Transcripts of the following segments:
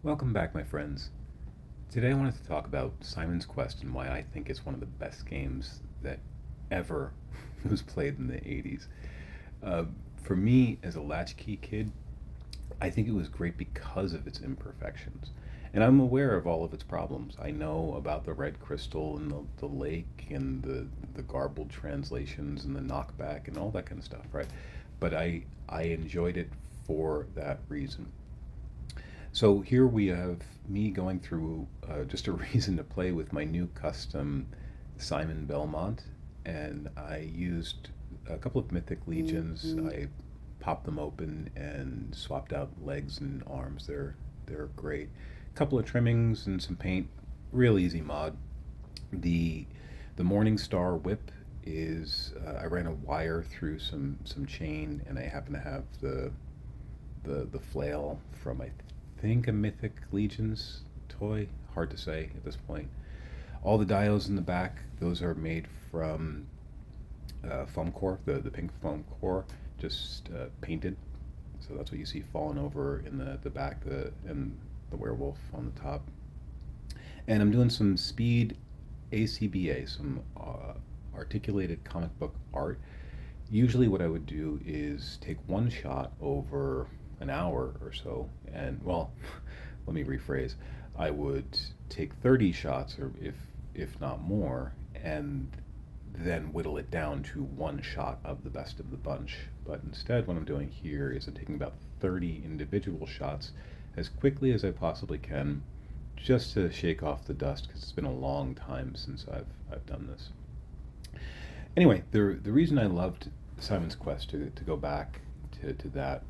Welcome back, my friends. Today I wanted to talk about Simon's Quest and why I think it's one of the best games that ever was played in the 80s. Uh, for me, as a latchkey kid, I think it was great because of its imperfections. And I'm aware of all of its problems. I know about the red crystal and the lake and the garbled translations and the knockback and all that kind of stuff, right? But I enjoyed it for that reason. So here we have me going through just a reason to play with my new custom Simon Belmont, and I used a couple of Mythic Legions. I popped them open and swapped out legs and arms. They're great. A couple of trimmings and some paint. Real easy mod. The the Morning Star whip is I ran a wire through some chain, and I happen to have the flail from I think a Mythic Legions toy. Hard to say at this point. All the dials in the back, those are made from foam core, the pink foam core, just painted. So that's what you see falling over in the back, and the werewolf on the top. And I'm doing some speed ACBA, some articulated comic book art. Usually, what I would do is take one shot over an hour or so, and well, let me rephrase. I would take 30 shots, or if not more, and then whittle it down to one shot of the best of the bunch. But instead, what I'm doing here is I'm taking about 30 individual shots as quickly as I possibly can, just to shake off the dust, because it's been a long time since I've done this. Anyway, the reason I loved Simon's Quest, to go back to that,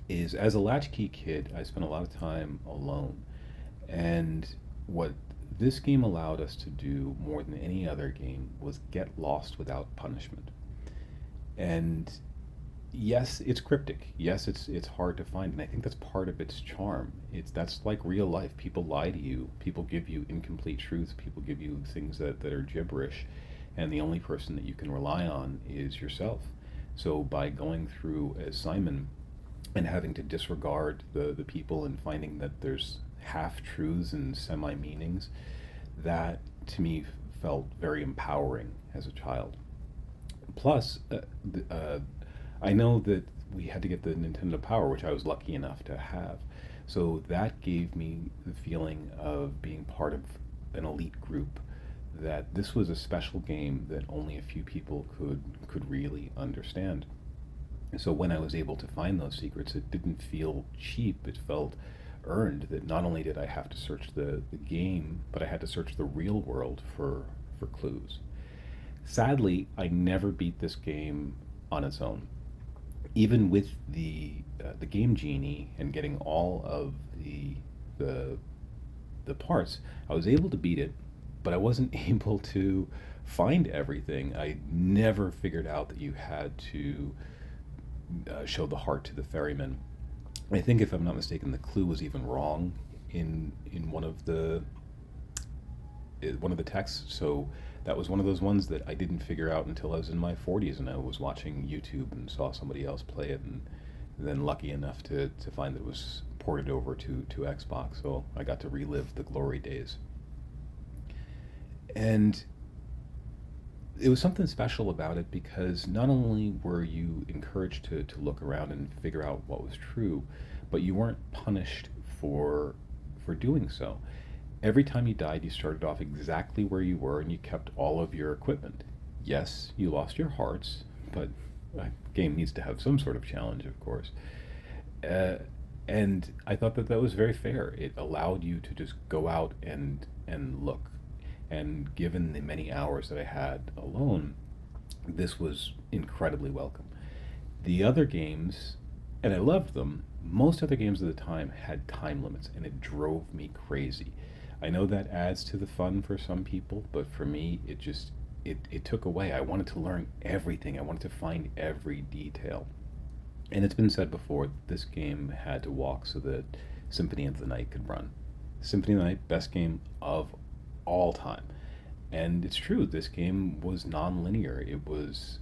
is as a latchkey kid, I spent a lot of time alone. And what this game allowed us to do more than any other game was get lost without punishment. And yes, it's cryptic. Yes, it's hard to find, and I think that's part of its charm. That's like real life. People lie to you. People give you incomplete truths. People give you things that are gibberish, and the only person that you can rely on is yourself. So by going through as Simon and having to disregard the people and finding that there's half truths and semi meanings, that to me felt very empowering as a child. Plus, I know that we had to get the Nintendo Power, which I was lucky enough to have. So that gave me the feeling of being part of an elite group. That this was a special game that only a few people could really understand. So when I was able to find those secrets, it didn't feel cheap. It felt earned. That not only did I have to search the game, but I had to search the real world for clues. Sadly, I never beat this game on its own. Even with the game genie and getting all of the the parts, I was able to beat it, but I wasn't able to find everything. I never figured out that you had to show the heart to the ferryman. I think, if I'm not mistaken, the clue was even wrong in one of the texts. So that was one of those ones that I didn't figure out until I was in my 40s, and I was watching YouTube and saw somebody else play it, and then lucky enough to find that it was ported over to Xbox. So I got to relive the glory days. And it was something special about it because not only were you encouraged to look around and figure out what was true, but you weren't punished for doing so. Every time you died, you started off exactly where you were, and you kept all of your equipment. Yes, you lost your hearts, but a game needs to have some sort of challenge, of course. Uh, and I thought that was very fair. It allowed you to just go out and look. And given the many hours that I had alone, this was incredibly welcome. The other games, and I loved them, most other games at the time had time limits, and it drove me crazy. I know that adds to the fun for some people, but for me, it took away. I wanted to learn everything. I wanted to find every detail. And it's been said before, this game had to walk so that Symphony of the Night could run. Symphony of the Night, best game of all time. And it's true, this game was non-linear. It was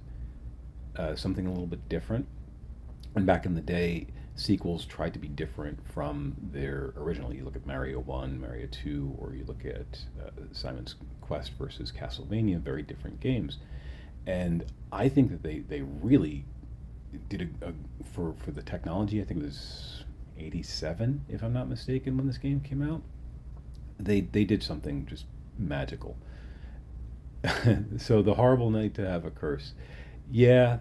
something a little bit different. And back in the day, sequels tried to be different from their original. You look at Mario 1, Mario 2, or you look at Simon's Quest versus Castlevania, very different games. And I think that they really did for the technology. I think it was 87, if I'm not mistaken, when this game came out. They did something just magical. So the horrible night to have a curse. Yeah,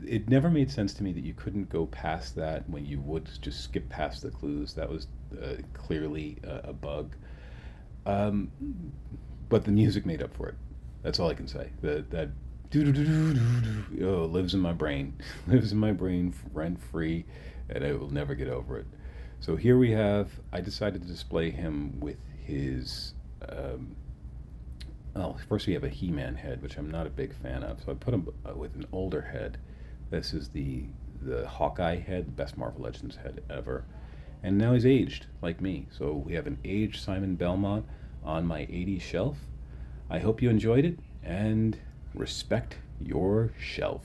it never made sense to me that you couldn't go past that when you would just skip past the clues. That was clearly a bug. Um, but the music made up for it. That's all I can say. That lives in my brain, lives in my brain rent free, and I will never get over it. So here we have. I decided to display him with his. Well, first we have a He-Man head, which I'm not a big fan of. So I put him with an older head. This is the Hawkeye head, the best Marvel Legends head ever. And now he's aged, like me. So we have an aged Simon Belmont on my 80s shelf. I hope you enjoyed it, and respect your shelf.